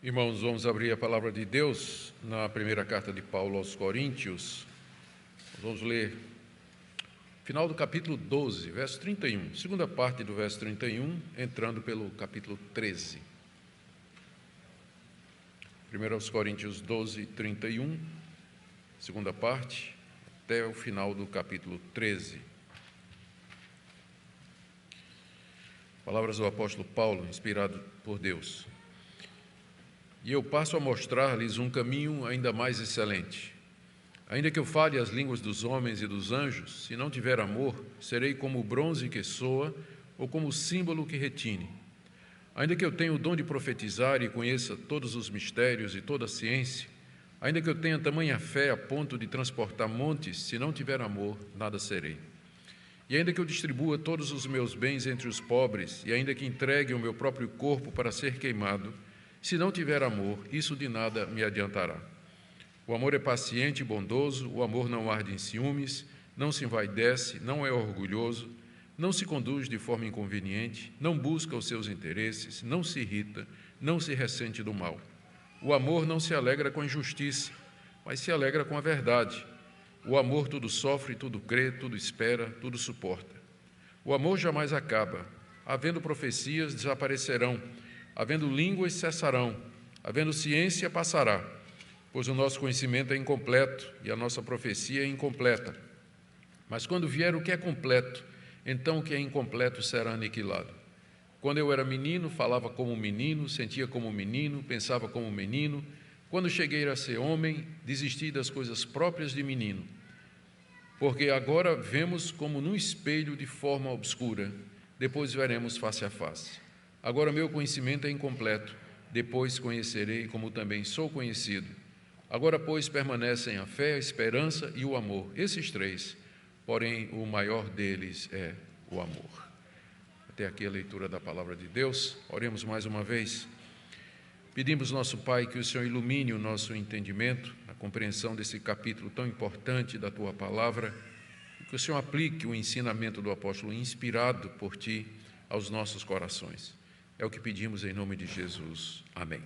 Irmãos, vamos abrir a palavra de Deus na primeira carta de Paulo aos Coríntios. Vamos ler final do capítulo 12, verso 31, segunda parte do verso 31, entrando pelo capítulo 13. 1 aos Coríntios 12, 31, segunda parte, até o final do capítulo 13. Palavras do apóstolo Paulo, inspirado por Deus. E eu passo a mostrar-lhes um caminho ainda mais excelente. Ainda que eu fale as línguas dos homens e dos anjos, se não tiver amor, serei como o bronze que soa ou como o símbolo que retine. Ainda que eu tenha o dom de profetizar e conheça todos os mistérios e toda a ciência, ainda que eu tenha tamanha fé a ponto de transportar montes, se não tiver amor, nada serei. E ainda que eu distribua todos os meus bens entre os pobres, e ainda que entregue o meu próprio corpo para ser queimado, se não tiver amor, isso de nada me adiantará. O amor é paciente e bondoso, o amor não arde em ciúmes, não se envaidece, não é orgulhoso, não se conduz de forma inconveniente, não busca os seus interesses, não se irrita, não se ressente do mal. O amor não se alegra com a injustiça, mas se alegra com a verdade. O amor tudo sofre, tudo crê, tudo espera, tudo suporta. O amor jamais acaba. Havendo profecias, desaparecerão. Havendo línguas, cessarão. Havendo ciência, passará. Pois o nosso conhecimento é incompleto e a nossa profecia é incompleta. Mas quando vier o que é completo, então o que é incompleto será aniquilado. Quando eu era menino, falava como menino, sentia como menino, pensava como menino. Quando cheguei a ser homem, desisti das coisas próprias de menino. Porque agora vemos como num espelho de forma obscura, depois veremos face a face. Agora meu conhecimento é incompleto, depois conhecerei como também sou conhecido. Agora, pois, permanecem a fé, a esperança e o amor, esses três, porém o maior deles é o amor. Até aqui a leitura da palavra de Deus. Oremos mais uma vez. Pedimos, nosso Pai, que o Senhor ilumine o nosso entendimento, a compreensão desse capítulo tão importante da Tua Palavra, e que o Senhor aplique o ensinamento do apóstolo inspirado por Ti aos nossos corações. É o que pedimos em nome de Jesus. Amém.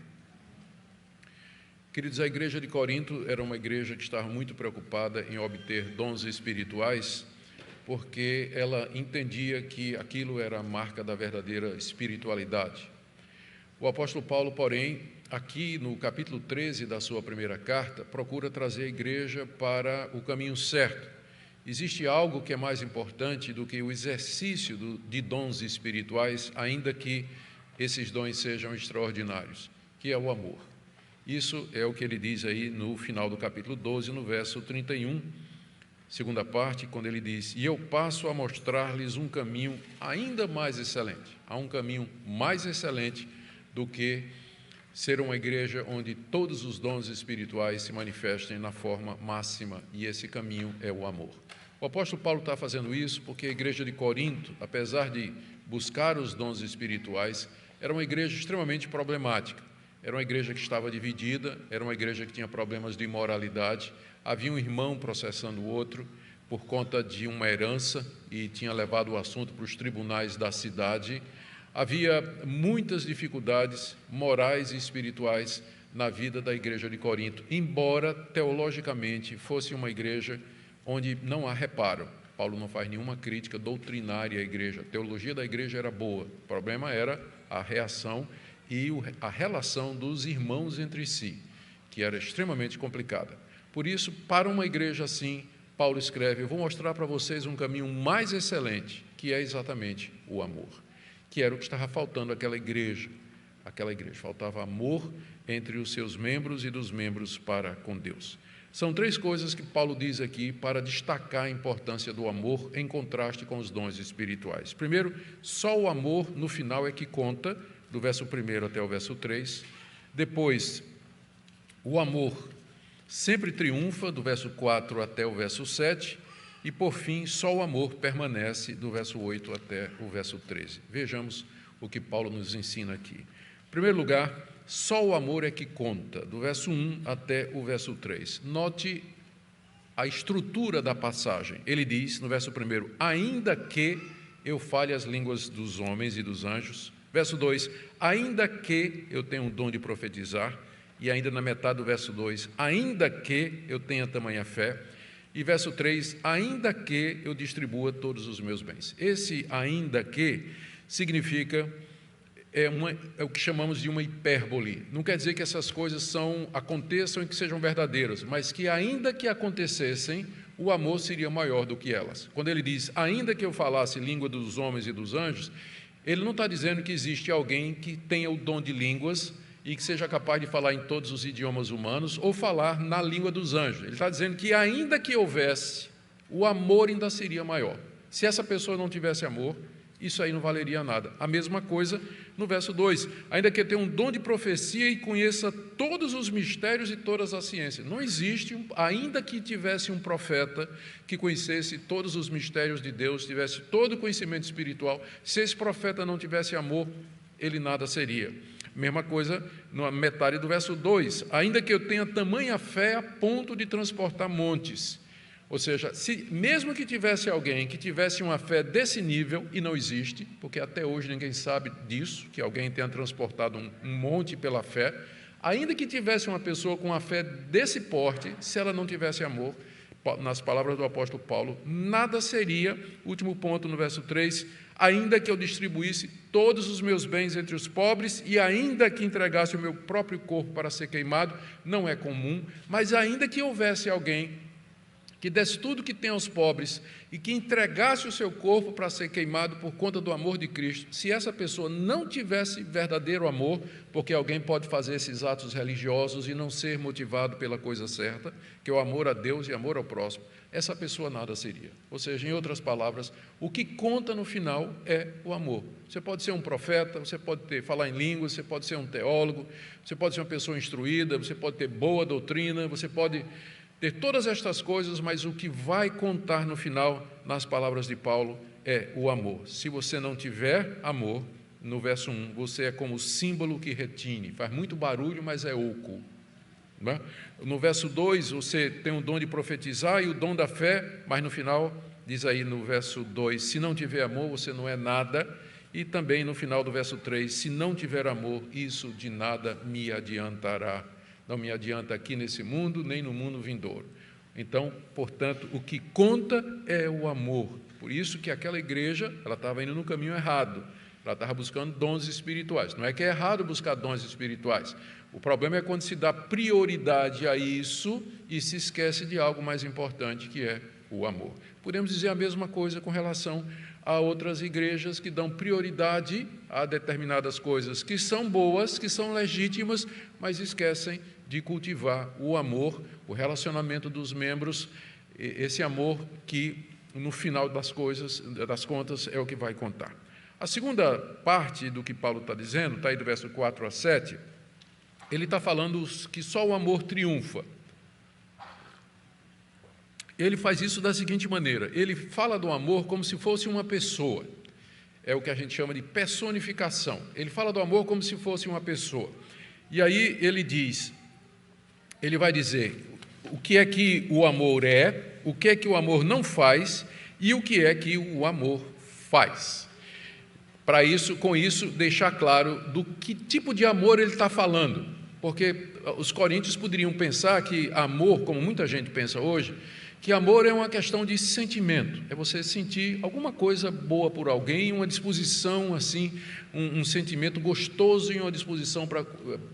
Queridos, a igreja de Corinto era uma igreja que estava muito preocupada em obter dons espirituais, porque ela entendia que aquilo era a marca da verdadeira espiritualidade. O apóstolo Paulo, porém, aqui no capítulo 13 da sua primeira carta, procura trazer a igreja para o caminho certo. Existe algo que é mais importante do que o exercício de dons espirituais, ainda que esses dons sejam extraordinários, que é o amor. Isso é o que ele diz aí no final do capítulo 12, no verso 31, segunda parte, quando ele diz: e eu passo a mostrar-lhes um caminho ainda mais excelente. Há um caminho mais excelente do que ser uma igreja onde todos os dons espirituais se manifestem na forma máxima, e esse caminho é o amor. O apóstolo Paulo está fazendo isso porque a igreja de Corinto, apesar de buscar os dons espirituais, era uma igreja extremamente problemática. Era uma igreja que estava dividida, era uma igreja que tinha problemas de imoralidade, havia um irmão processando o outro por conta de uma herança e tinha levado o assunto para os tribunais da cidade. Havia muitas dificuldades morais e espirituais na vida da igreja de Corinto, embora teologicamente fosse uma igreja onde não há reparo. Paulo não faz nenhuma crítica doutrinária à igreja, a teologia da igreja era boa, o problema era a reação e a relação dos irmãos entre si, que era extremamente complicada. Por isso, para uma igreja assim, Paulo escreve: eu vou mostrar para vocês um caminho mais excelente, que é exatamente o amor, que era o que estava faltando àquela igreja. Aquela igreja, faltava amor entre os seus membros e dos membros para com Deus. São três coisas que Paulo diz aqui para destacar a importância do amor em contraste com os dons espirituais. Primeiro, só o amor no final é que conta, do verso 1 até o verso 3. Depois, o amor sempre triunfa, do verso 4 até o verso 7. E, por fim, só o amor permanece, do verso 8 até o verso 13. Vejamos o que Paulo nos ensina aqui. Em primeiro lugar, só o amor é que conta, do verso 1 até o verso 3. Note a estrutura da passagem. Ele diz, no verso 1, ainda que eu fale as línguas dos homens e dos anjos, Verso 2, ainda que eu tenha um dom de profetizar, e ainda na metade do verso 2, ainda que eu tenha tamanha fé, e verso 3, ainda que eu distribua todos os meus bens. Esse ainda que significa, é o que chamamos de uma hipérbole. Não quer dizer que essas coisas aconteçam e que sejam verdadeiras, mas que ainda que acontecessem, o amor seria maior do que elas. Quando ele diz, ainda que eu falasse língua dos homens e dos anjos, ele não está dizendo que existe alguém que tenha o dom de línguas e que seja capaz de falar em todos os idiomas humanos ou falar na língua dos anjos. Ele está dizendo que ainda que houvesse, o amor ainda seria maior. Se essa pessoa não tivesse amor, isso aí não valeria nada. A mesma coisa no verso 2, ainda que tenha um dom de profecia e conheça todos os mistérios e todas as ciências. Não existe, ainda que tivesse um profeta que conhecesse todos os mistérios de Deus, tivesse todo o conhecimento espiritual, se esse profeta não tivesse amor, ele nada seria. Mesma coisa na metade do verso 2, ainda que eu tenha tamanha fé a ponto de transportar montes. Ou seja, mesmo que tivesse alguém que tivesse uma fé desse nível, e não existe, porque até hoje ninguém sabe disso, que alguém tenha transportado um monte pela fé, ainda que tivesse uma pessoa com uma fé desse porte, se ela não tivesse amor, nas palavras do apóstolo Paulo, nada seria, último ponto no verso 3, ainda que eu distribuísse todos os meus bens entre os pobres e ainda que entregasse o meu próprio corpo para ser queimado, não é comum, mas ainda que houvesse alguém que desse tudo que tem aos pobres e que entregasse o seu corpo para ser queimado por conta do amor de Cristo, se essa pessoa não tivesse verdadeiro amor, porque alguém pode fazer esses atos religiosos e não ser motivado pela coisa certa, que é o amor a Deus e amor ao próximo, essa pessoa nada seria. Ou seja, em outras palavras, o que conta no final é o amor. Você pode ser um profeta, você pode falar em línguas, você pode ser um teólogo, você pode ser uma pessoa instruída, você pode ter boa doutrina, você pode ter todas estas coisas, mas o que vai contar no final, nas palavras de Paulo, é o amor. Se você não tiver amor, no verso 1, você é como o símbolo que retine, faz muito barulho, mas é oco. Não é? No verso 2, você tem o dom de profetizar e o dom da fé, mas no final, diz aí no verso 2, se não tiver amor, você não é nada. E também no final do verso 3, se não tiver amor, isso de nada me adiantará. Não me adianta aqui nesse mundo, nem no mundo vindouro. Então, portanto, o que conta é o amor. Por isso que aquela igreja, ela estava indo no caminho errado. Ela estava buscando dons espirituais. Não é que é errado buscar dons espirituais. O problema é quando se dá prioridade a isso e se esquece de algo mais importante, que é o amor. Podemos dizer a mesma coisa com relação a outras igrejas que dão prioridade a determinadas coisas que são boas, que são legítimas, mas esquecem de cultivar o amor, o relacionamento dos membros, esse amor que, no final das contas, é o que vai contar. A segunda parte do que Paulo está dizendo, está aí do verso 4 a 7, ele está falando que só o amor triunfa. Ele faz isso da seguinte maneira, ele fala do amor como se fosse uma pessoa, é o que a gente chama de personificação. Ele fala do amor como se fosse uma pessoa. E aí ele vai dizer o que é que o amor é, o que é que o amor não faz e o que é que o amor faz. Para isso, com isso, deixar claro do que tipo de amor ele está falando, porque os coríntios poderiam pensar que amor, como muita gente pensa hoje, que amor é uma questão de sentimento, é você sentir alguma coisa boa por alguém, uma disposição assim, um sentimento gostoso e uma disposição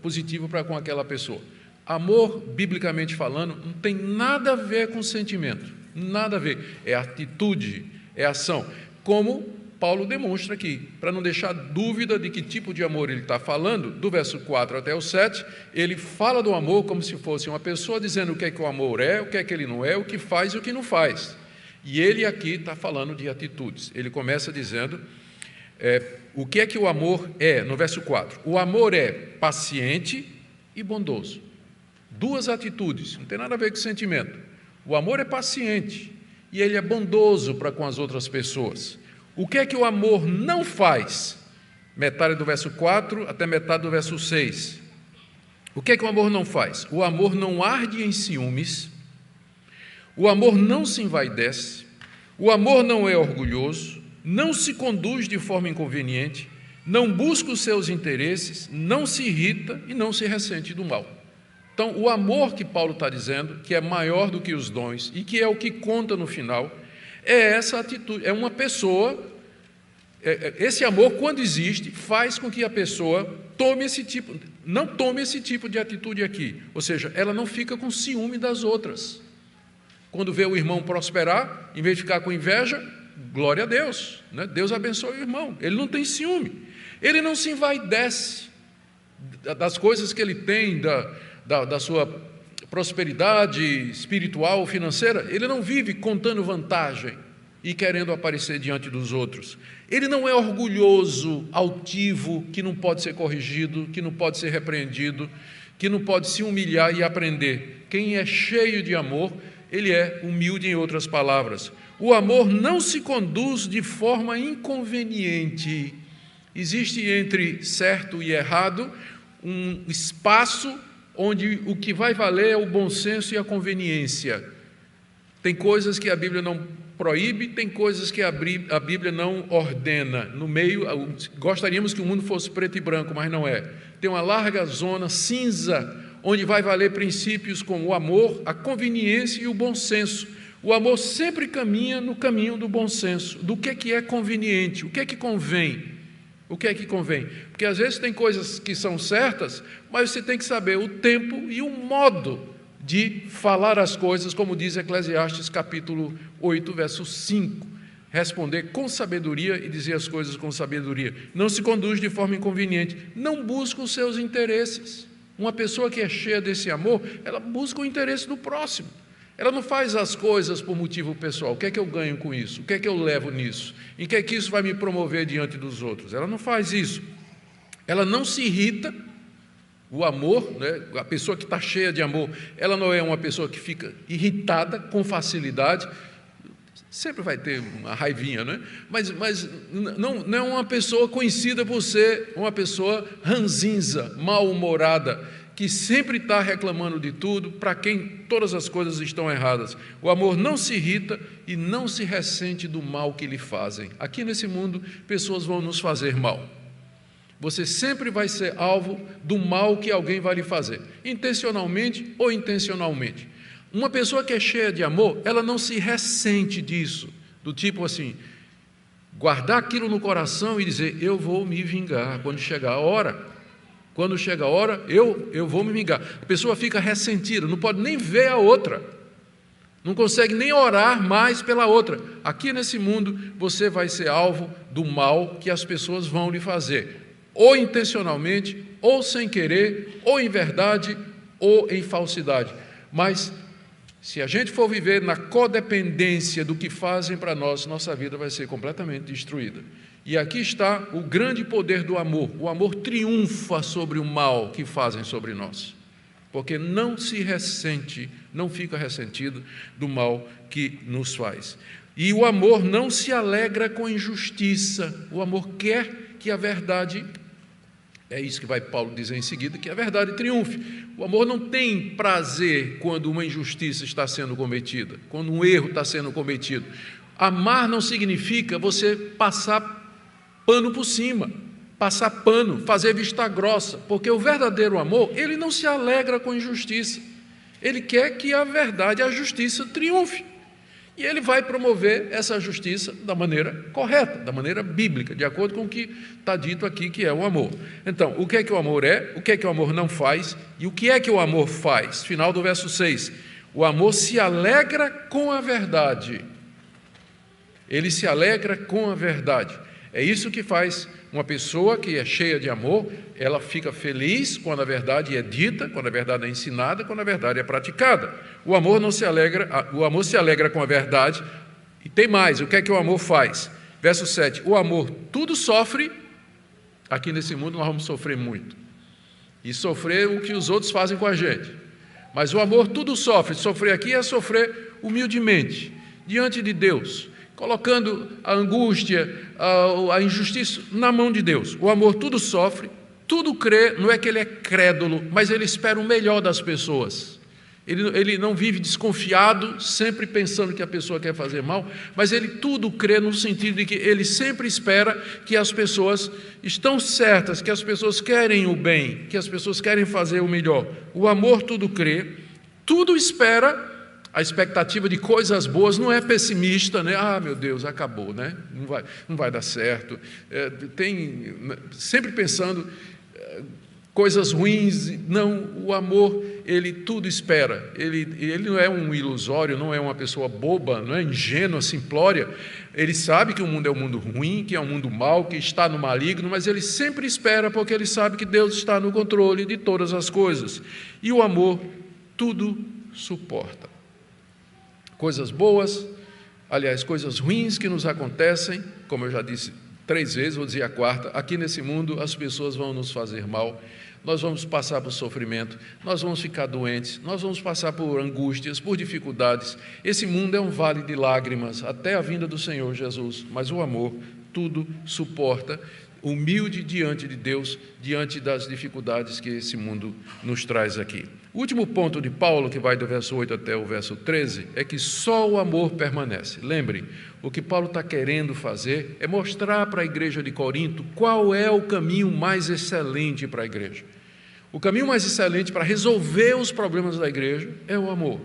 positiva para com aquela pessoa. Amor, biblicamente falando, não tem nada a ver com sentimento, nada a ver, é atitude, é ação, como Paulo demonstra aqui, para não deixar dúvida de que tipo de amor ele está falando, do verso 4 até o 7, ele fala do amor como se fosse uma pessoa dizendo o que é que o amor é, o que é que ele não é, o que faz e o que não faz. E ele aqui está falando de atitudes. Ele começa dizendo o que é que o amor é, no verso 4. O amor é paciente e bondoso. Duas atitudes, não tem nada a ver com sentimento. O amor é paciente e ele é bondoso para com as outras pessoas. O que é que o amor não faz? Metade do verso 4 até metade do verso 6. O que é que o amor não faz? O amor não arde em ciúmes, o amor não se envaidece, o amor não é orgulhoso, não se conduz de forma inconveniente, não busca os seus interesses, não se irrita e não se ressente do mal. Então, o amor que Paulo está dizendo, que é maior do que os dons e que é o que conta no final, é essa atitude, é uma pessoa, esse amor, quando existe, faz com que a pessoa não tome esse tipo de atitude aqui, ou seja, ela não fica com ciúme das outras. Quando vê o irmão prosperar, em vez de ficar com inveja, glória a Deus, né? Deus abençoe o irmão, ele não tem ciúme, ele não se envaidece das coisas que ele tem, da sua prosperidade espiritual, financeira, ele não vive contando vantagem e querendo aparecer diante dos outros. Ele não é orgulhoso, altivo, que não pode ser corrigido, que não pode ser repreendido, que não pode se humilhar e aprender. Quem é cheio de amor, ele é humilde, em outras palavras. O amor não se conduz de forma inconveniente. Existe entre certo e errado um espaço onde o que vai valer é o bom senso e a conveniência. Tem coisas que a Bíblia não proíbe, tem coisas que a Bíblia não ordena. No meio, gostaríamos que o mundo fosse preto e branco, mas não é. Tem uma larga zona cinza, onde vai valer princípios como o amor, a conveniência e o bom senso. O amor sempre caminha no caminho do bom senso, do que é conveniente, o que é que convém. O que é que convém? Porque às vezes tem coisas que são certas, mas você tem que saber o tempo e o modo de falar as coisas, como diz Eclesiastes capítulo 8, verso 5. Responder com sabedoria e dizer as coisas com sabedoria. Não se conduz de forma inconveniente, não busca os seus interesses. Uma pessoa que é cheia desse amor, ela busca o interesse do próximo. Ela não faz as coisas por motivo pessoal. O que é que eu ganho com isso? O que é que eu levo nisso? Em que é que isso vai me promover diante dos outros? Ela não faz isso. Ela não se irrita. O amor, né? A pessoa que está cheia de amor, ela não é uma pessoa que fica irritada com facilidade. Sempre vai ter uma raivinha, né? Mas não é uma pessoa conhecida por ser uma pessoa ranzinza, mal-humorada, que sempre está reclamando de tudo, para quem todas as coisas estão erradas. O amor não se irrita e não se ressente do mal que lhe fazem. Aqui nesse mundo, pessoas vão nos fazer mal. Você sempre vai ser alvo do mal que alguém vai lhe fazer, intencionalmente ou intencionalmente. Uma pessoa que é cheia de amor, ela não se ressente disso, do tipo assim, guardar aquilo no coração e dizer, eu vou me vingar quando chegar a hora. Quando chega a hora, eu vou me vingar. A pessoa fica ressentida, não pode nem ver a outra, não consegue nem orar mais pela outra. Aqui nesse mundo, você vai ser alvo do mal que as pessoas vão lhe fazer, ou intencionalmente, ou sem querer, ou em verdade, ou em falsidade. Mas, se a gente for viver na codependência do que fazem para nós, nossa vida vai ser completamente destruída. E aqui está o grande poder do amor. O amor triunfa sobre o mal que fazem sobre nós, porque não se ressente, não fica ressentido do mal que nos faz. E o amor não se alegra com injustiça. O amor quer que a verdade, é isso que vai Paulo dizer em seguida, que a verdade triunfe. O amor não tem prazer quando uma injustiça está sendo cometida, quando um erro está sendo cometido. Amar não significa você passar pano por cima, passar pano, fazer vista grossa, porque o verdadeiro amor, ele não se alegra com injustiça, ele quer que a verdade, a justiça triunfe, e ele vai promover essa justiça da maneira correta, da maneira bíblica, de acordo com o que está dito aqui que é o amor. Então, o que é que o amor é, o que é que o amor não faz, e o que é que o amor faz? Final do verso 6, o amor se alegra com a verdade, ele se alegra com a verdade. É isso que faz uma pessoa que é cheia de amor, ela fica feliz quando a verdade é dita, quando a verdade é ensinada, quando a verdade é praticada. O amor se alegra com a verdade, e tem mais, o que é que o amor faz? Verso 7, o amor tudo sofre, aqui nesse mundo nós vamos sofrer muito, e sofrer o que os outros fazem com a gente, mas o amor tudo sofre, sofrer aqui é sofrer humildemente, diante de Deus, colocando a angústia, a injustiça na mão de Deus. O amor tudo sofre, tudo crê, não é que ele é crédulo, mas ele espera o melhor das pessoas. Ele não vive desconfiado, sempre pensando que a pessoa quer fazer mal, mas ele tudo crê no sentido de que ele sempre espera que as pessoas estão certas, que as pessoas querem o bem, que as pessoas querem fazer o melhor. O amor tudo crê, tudo espera. A expectativa de coisas boas não é pessimista, né? Ah, meu Deus, acabou, né? Não vai dar certo. Sempre pensando coisas ruins. Não, o amor, ele tudo espera. Ele não é um ilusório, não é uma pessoa boba, não é ingênua, simplória. Ele sabe que o mundo é um mundo ruim, que é um mundo mau, que está no maligno, mas ele sempre espera porque ele sabe que Deus está no controle de todas as coisas. E o amor tudo suporta. Coisas boas, aliás, coisas ruins que nos acontecem, como eu já disse 3 vezes, vou dizer a 4ª, aqui nesse mundo as pessoas vão nos fazer mal, nós vamos passar por sofrimento, nós vamos ficar doentes, nós vamos passar por angústias, por dificuldades. Esse mundo é um vale de lágrimas até a vinda do Senhor Jesus, mas o amor tudo suporta, humilde diante de Deus, diante das dificuldades que esse mundo nos traz aqui. O último ponto de Paulo, que vai do verso 8 até o verso 13, é que só o amor permanece. Lembre, o que Paulo está querendo fazer é mostrar para a igreja de Corinto qual é o caminho mais excelente para a igreja. O caminho mais excelente para resolver os problemas da igreja é o amor,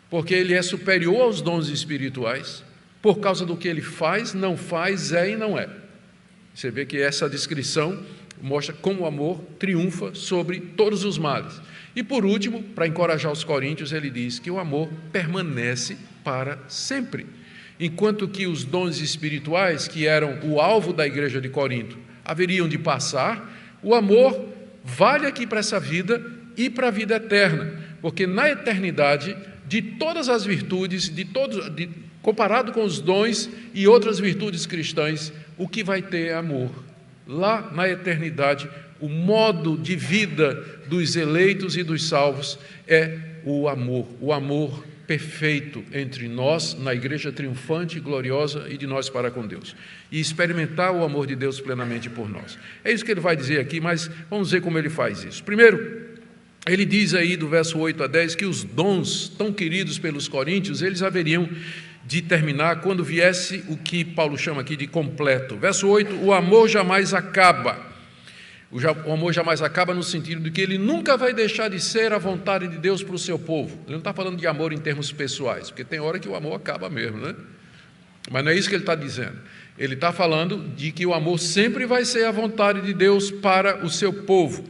porque ele é superior aos dons espirituais, por causa do que ele faz, não faz, é e não é. Você vê que essa descrição mostra como o amor triunfa sobre todos os males. E por último, para encorajar os coríntios, ele diz que o amor permanece para sempre. Enquanto que os dons espirituais, que eram o alvo da igreja de Corinto, haveriam de passar, o amor vale aqui para essa vida e para a vida eterna, porque na eternidade, de todas as virtudes, comparado com os dons e outras virtudes cristãs, o que vai ter é amor. Lá na eternidade, o modo de vida dos eleitos e dos salvos é o amor perfeito entre nós, na igreja triunfante e gloriosa, e de nós para com Deus. E experimentar o amor de Deus plenamente por nós. É isso que ele vai dizer aqui, mas vamos ver como ele faz isso. Primeiro, ele diz aí do verso 8 a 10 que os dons tão queridos pelos coríntios, eles haveriam de terminar quando viesse o que Paulo chama aqui de completo. Verso 8, o amor jamais acaba. O amor jamais acaba no sentido de que ele nunca vai deixar de ser a vontade de Deus para o seu povo. Ele não está falando de amor em termos pessoais, porque tem hora que o amor acaba mesmo, né? Mas não é isso que ele está dizendo. Ele está falando de que o amor sempre vai ser a vontade de Deus para o seu povo.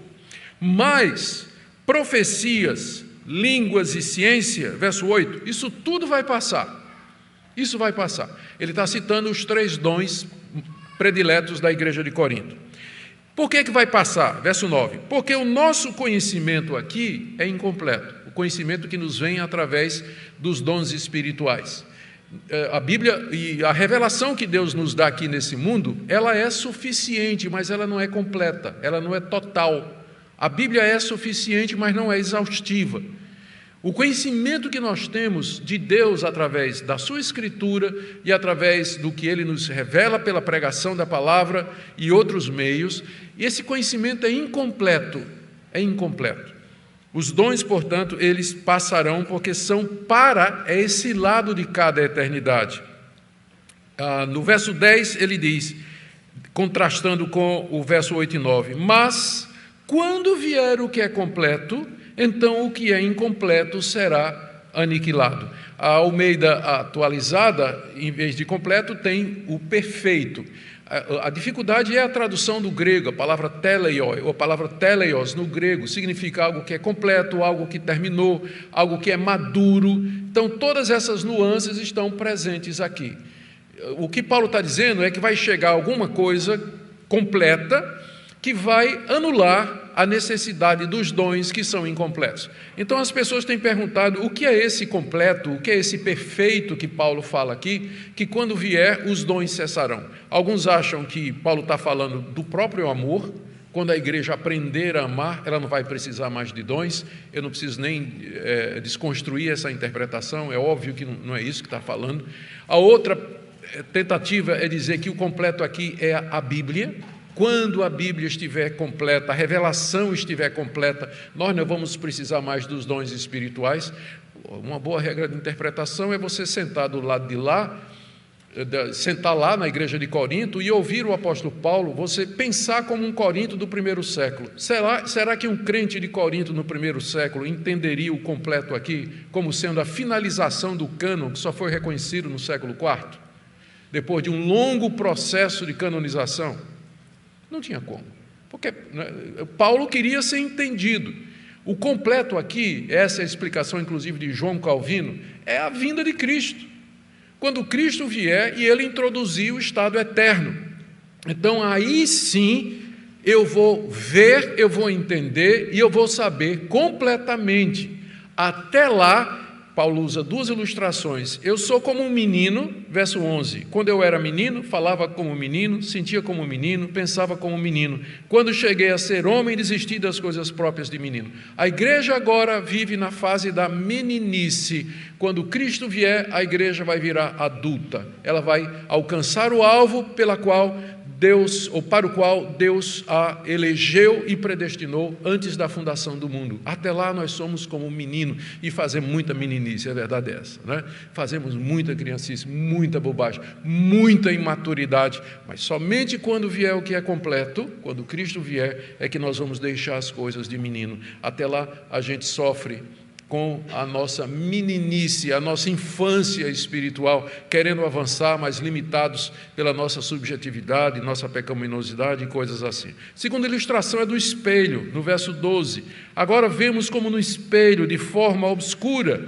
Mas profecias, línguas e ciência, verso 8, isso tudo vai passar. Isso vai passar. Ele está citando os 3 dons prediletos da igreja de Corinto. Por que vai passar? Verso 9. Porque o nosso conhecimento aqui é incompleto. O conhecimento que nos vem através dos dons espirituais. A Bíblia e a revelação que Deus nos dá aqui nesse mundo, ela é suficiente, mas ela não é completa, ela não é total. A Bíblia é suficiente, mas não é exaustiva. O conhecimento que nós temos de Deus através da sua Escritura e através do que Ele nos revela pela pregação da palavra e outros meios, esse conhecimento é incompleto, Os dons, portanto, eles passarão porque são para esse lado de cada eternidade. No verso 10 ele diz, contrastando com o verso 8 e 9, mas quando vier o que é completo, então o que é incompleto será aniquilado. A Almeida atualizada, em vez de completo, tem o perfeito. A dificuldade é a tradução do grego, a palavra teleioi, ou a palavra teleios no grego, significa algo que é completo, algo que terminou, algo que é maduro. Então, todas essas nuances estão presentes aqui. O que Paulo está dizendo é que vai chegar alguma coisa completa que vai anular a necessidade dos dons que são incompletos. Então as pessoas têm perguntado o que é esse completo, o que é esse perfeito que Paulo fala aqui, que quando vier os dons cessarão. Alguns acham que Paulo está falando do próprio amor. Quando a igreja aprender a amar, ela não vai precisar mais de dons. Eu não preciso nem desconstruir essa interpretação, é óbvio que não é isso que está falando. A outra tentativa é dizer que o completo aqui é a Bíblia, Quando a Bíblia estiver completa, a revelação estiver completa, nós não vamos precisar mais dos dons espirituais. Uma boa regra de interpretação é você sentar do lado de lá, sentar lá na igreja de Corinto e ouvir o apóstolo Paulo, você pensar como um Corinto do primeiro século. Será que um crente de Corinto no primeiro século entenderia o completo aqui como sendo a finalização do cânon que só foi reconhecido no século IV? Depois de um longo processo de canonização? Não tinha como, porque Paulo queria ser entendido. O completo aqui, essa é a explicação inclusive de João Calvino, é a vinda de Cristo. Quando Cristo vier e ele introduzir o estado eterno. Então aí sim eu vou ver, eu vou entender e eu vou saber completamente. Até lá, Paulo usa duas ilustrações. Eu sou como um menino, verso 11. Quando eu era menino, falava como menino, sentia como menino, pensava como menino. Quando cheguei a ser homem, desisti das coisas próprias de menino. A igreja agora vive na fase da meninice. Quando Cristo vier, a igreja vai virar adulta. Ela vai alcançar o alvo pela qual Deus, ou para o qual Deus a elegeu e predestinou antes da fundação do mundo. Até lá nós somos como um menino e fazemos muita meninice, a verdade é essa, né? Fazemos muita criancice, muita bobagem, muita imaturidade, mas somente quando vier o que é completo, quando Cristo vier, é que nós vamos deixar as coisas de menino. Até lá a gente sofre com a nossa meninice, a nossa infância espiritual, querendo avançar, mas limitados pela nossa subjetividade, nossa pecaminosidade e coisas assim. Segunda ilustração é do espelho, no verso 12. Agora vemos como no espelho, de forma obscura,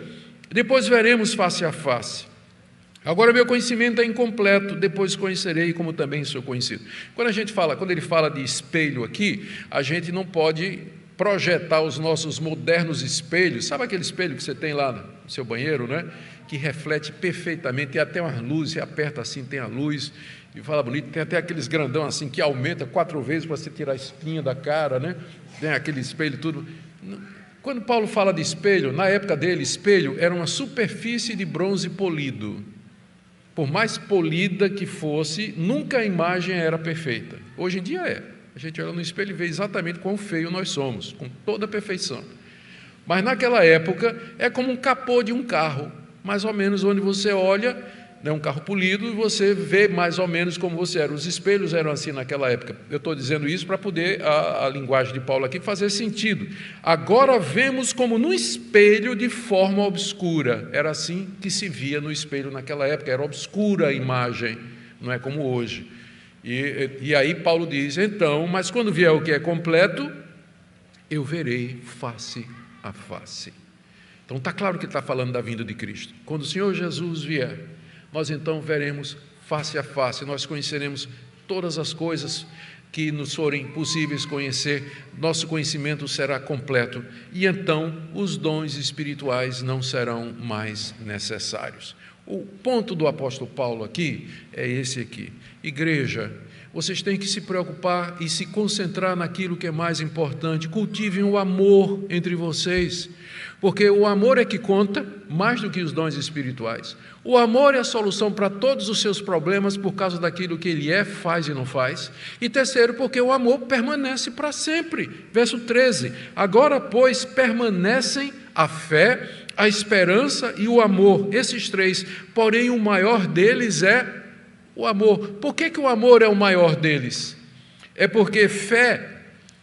depois veremos face a face. Agora meu conhecimento é incompleto, depois conhecerei como também sou conhecido. Quando ele fala de espelho aqui, a gente não pode projetar os nossos modernos espelhos, sabe aquele espelho que você tem lá no seu banheiro, né? Que reflete perfeitamente, tem até umas luzes, você aperta assim, tem a luz, e fala bonito, tem até aqueles grandão assim, que aumenta 4 vezes para você tirar a espinha da cara, né? Tem aquele espelho tudo. Quando Paulo fala de espelho, na época dele, espelho era uma superfície de bronze polido. Por mais polida que fosse, nunca a imagem era perfeita. Hoje em dia é. A gente olha no espelho e vê exatamente quão feio nós somos, com toda a perfeição. Mas naquela época é como um capô de um carro, mais ou menos onde você olha, né, um carro polido, e você vê mais ou menos como você era. Os espelhos eram assim naquela época. Eu estou dizendo isso para poder a linguagem de Paulo aqui fazer sentido. Agora vemos como no espelho de forma obscura. Era assim que se via no espelho naquela época, era obscura a imagem, não é como hoje. E aí Paulo diz, então, mas quando vier o que é completo, eu verei face a face. Então está claro que ele está falando da vinda de Cristo. Quando o Senhor Jesus vier, nós então veremos face a face, nós conheceremos todas as coisas que nos forem possíveis conhecer, nosso conhecimento será completo, e então os dons espirituais não serão mais necessários. O ponto do apóstolo Paulo aqui é esse aqui. Igreja, vocês têm que se preocupar e se concentrar naquilo que é mais importante. Cultivem o amor entre vocês, porque o amor é que conta mais do que os dons espirituais. O amor é a solução para todos os seus problemas por causa daquilo que ele é, faz e não faz. E terceiro, porque o amor permanece para sempre. Verso 13, agora, pois, permanecem a fé, a esperança e o amor, esses três, porém o maior deles é o amor. Por que o amor é o maior deles? É porque fé,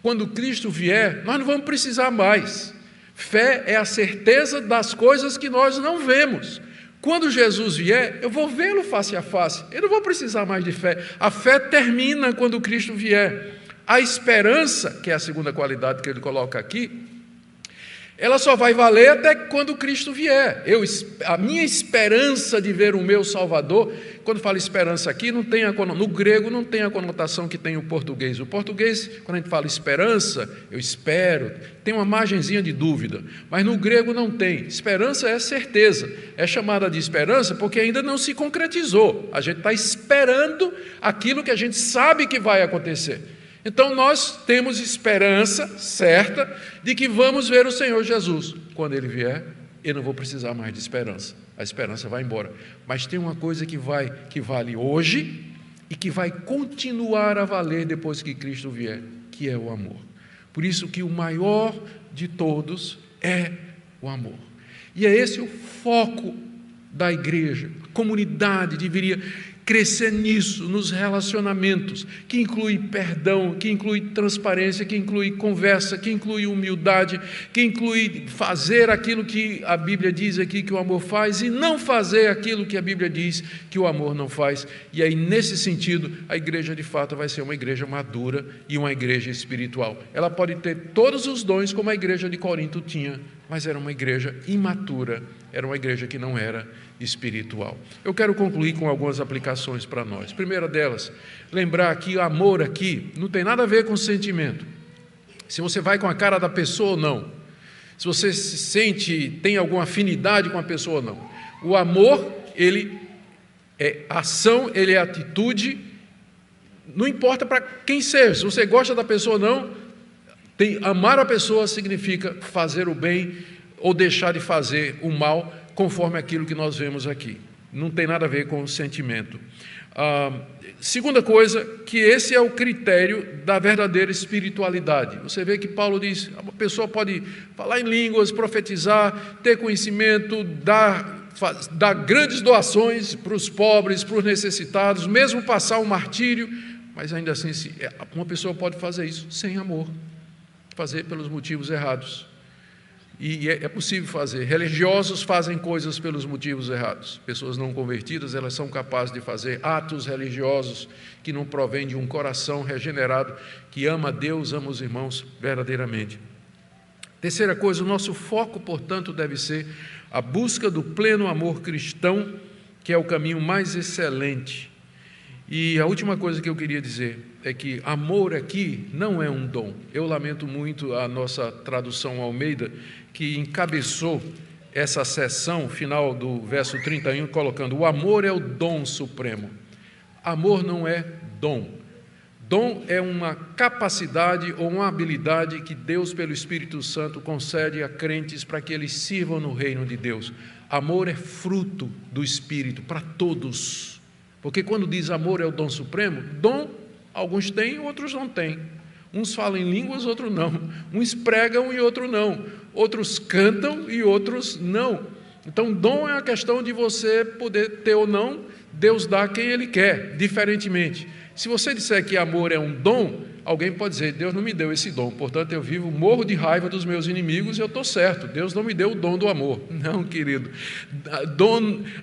quando Cristo vier, nós não vamos precisar mais. Fé é a certeza das coisas que nós não vemos. Quando Jesus vier, eu vou vê-lo face a face, eu não vou precisar mais de fé. A fé termina quando Cristo vier. A esperança, que é a segunda qualidade que ele coloca aqui, ela só vai valer até quando Cristo vier. A minha esperança de ver o meu Salvador, quando fala esperança aqui, no grego não tem a conotação que tem o português. O português, quando a gente fala esperança, eu espero, tem uma margenzinha de dúvida, mas no grego não tem. Esperança é certeza, é chamada de esperança porque ainda não se concretizou. A gente está esperando aquilo que a gente sabe que vai acontecer. Então nós temos esperança certa de que vamos ver o Senhor Jesus. Quando Ele vier, eu não vou precisar mais de esperança. A esperança vai embora. Mas tem uma coisa que vale hoje e que vai continuar a valer depois que Cristo vier, que é o amor. Por isso que o maior de todos é o amor. E é esse o foco da igreja. A comunidade deveria crescer nisso, nos relacionamentos, que inclui perdão, que inclui transparência, que inclui conversa, que inclui humildade, que inclui fazer aquilo que a Bíblia diz aqui que o amor faz e não fazer aquilo que a Bíblia diz que o amor não faz. E aí, nesse sentido, a igreja de fato vai ser uma igreja madura e uma igreja espiritual. Ela pode ter todos os dons como a igreja de Corinto tinha, mas era uma igreja imatura, era uma igreja que não era espiritual. Eu quero concluir com algumas aplicações para nós. Primeira delas, lembrar que o amor aqui não tem nada a ver com sentimento. Se você vai com a cara da pessoa ou não. Se você se sente, tem alguma afinidade com a pessoa ou não. O amor, ele é ação, ele é atitude, não importa para quem seja. Se você gosta da pessoa ou não, amar a pessoa significa fazer o bem ou deixar de fazer o mal, conforme aquilo que nós vemos aqui. Não tem nada a ver com o sentimento. Segunda coisa, que esse é o critério da verdadeira espiritualidade. Você vê que Paulo diz, uma pessoa pode falar em línguas, profetizar, ter conhecimento, dar grandes doações para os pobres, para os necessitados, mesmo passar um martírio, mas ainda assim uma pessoa pode fazer isso sem amor, fazer pelos motivos errados. E é possível fazer. Religiosos fazem coisas pelos motivos errados. Pessoas não convertidas, elas são capazes de fazer atos religiosos que não provêm de um coração regenerado, que ama a Deus, ama os irmãos verdadeiramente. Terceira coisa, o nosso foco, portanto, deve ser a busca do pleno amor cristão, que é o caminho mais excelente. E a última coisa que eu queria dizer é que amor aqui não é um dom. Eu lamento muito a nossa tradução Almeida, que encabeçou essa seção final do verso 31, colocando: o amor é o dom supremo. Amor não é dom. Dom é uma capacidade ou uma habilidade que Deus, pelo Espírito Santo, concede a crentes para que eles sirvam no reino de Deus. Amor é fruto do Espírito para todos. Porque quando diz amor é o dom supremo, dom alguns têm, outros não têm. Uns falam em línguas, outros não. Uns pregam e outros não. Outros cantam e outros não. Então, dom é a questão de você poder ter ou não. Deus dá a quem Ele quer, diferentemente. Se você disser que amor é um dom, alguém pode dizer, Deus não me deu esse dom, portanto eu morro de raiva dos meus inimigos e eu estou certo, Deus não me deu o dom do amor. Não, querido,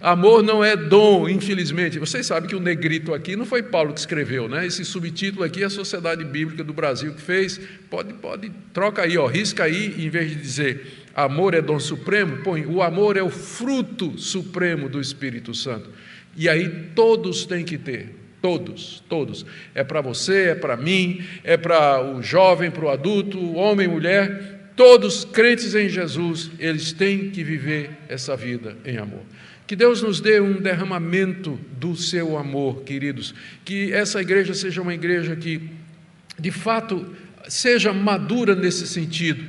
amor não é dom, infelizmente. Vocês sabem que o negrito aqui não foi Paulo que escreveu, né? Esse subtítulo aqui é a Sociedade Bíblica do Brasil que fez. Troca aí, risca aí, em vez de dizer amor é dom supremo, põe o amor é o fruto supremo do Espírito Santo. E aí todos têm que ter. Todos. É para você, é para mim, é para o jovem, para o adulto, o homem, mulher, todos crentes em Jesus, eles têm que viver essa vida em amor. Que Deus nos dê um derramamento do seu amor, queridos. Que essa igreja seja uma igreja que, de fato, seja madura nesse sentido.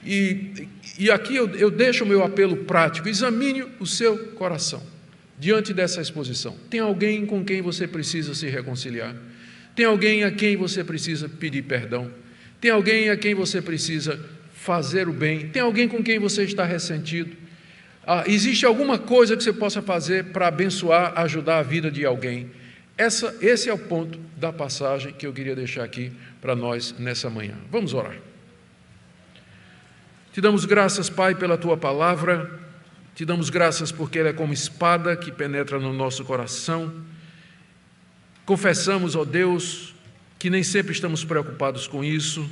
E aqui eu deixo o meu apelo prático. Examine o seu coração. Diante dessa exposição, tem alguém com quem você precisa se reconciliar? Tem alguém a quem você precisa pedir perdão? Tem alguém a quem você precisa fazer o bem? Tem alguém com quem você está ressentido? Existe alguma coisa que você possa fazer para abençoar, ajudar a vida de alguém? Esse é o ponto da passagem que eu queria deixar aqui para nós nessa manhã. Vamos orar. Te damos graças, Pai, pela Tua palavra. Te damos graças porque ela é como espada que penetra no nosso coração. Confessamos, ó Deus, que nem sempre estamos preocupados com isso,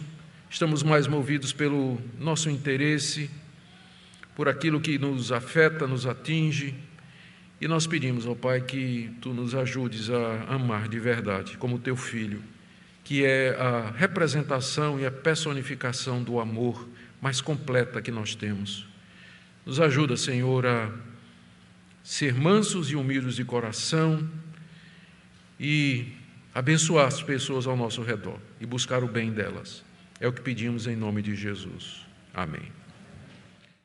estamos mais movidos pelo nosso interesse, por aquilo que nos afeta, nos atinge, e nós pedimos, ó Pai, que Tu nos ajudes a amar de verdade, como Teu Filho, que é a representação e a personificação do amor mais completa que nós temos. Nos ajuda, Senhor, a ser mansos e humildes de coração e abençoar as pessoas ao nosso redor e buscar o bem delas. É o que pedimos em nome de Jesus. Amém.